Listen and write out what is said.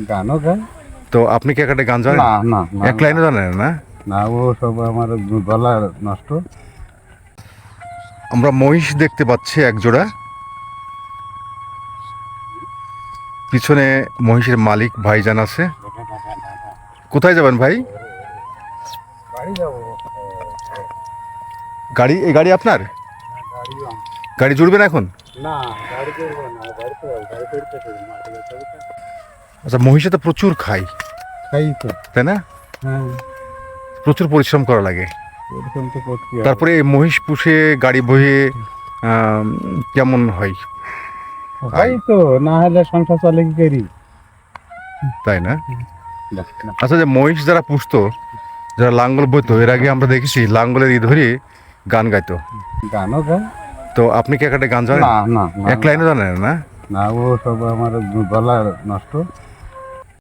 গানও গায়। তো আপনি কি একটা গান জানেন? না না না এক লাইনও জানেন না? না, ও সব আমার গলা নষ্ট। আমরা মহিষ দেখতে পাচ্ছি এক জোড়া, পিছনে মহিষের মালিক ভাইজান আছে। কোথায় যাবেন ভাই? বাড়ি যাবো। গাড়ি, এই গাড়ি আপনার? গাড়িও গাড়ি জুড়বেন এখন? না, গাড়ি করবো না, বাড়িতে যাবো, গাড়ি করতে পারি মাঠে যেতে হবে তো। আচ্ছা, মহিষে তো প্রচুর খাই, খাই তো। তাই না? হ্যাঁ, প্রচুর পরিশ্রম করা লাগে। এরকম তো করতে হবে। তারপরে এই মহিষ পুষে গাড়ি বয়ে কেমন হয়? হয় তো, না হলে সংসার চলে কি করি? তাই না? না, না। আচ্ছা, যে মহিষ যারা পুষতো, যারা লাঙ্গল বইতো, এর আগে আমরা দেখেছি লাঙ্গলের ধরে গান গাইতো। গানও গায়। তো আপনি কি একটা গান জানেন? না না না এক লাইনও জানেন না? না, ও সব আমার গলা নষ্ট।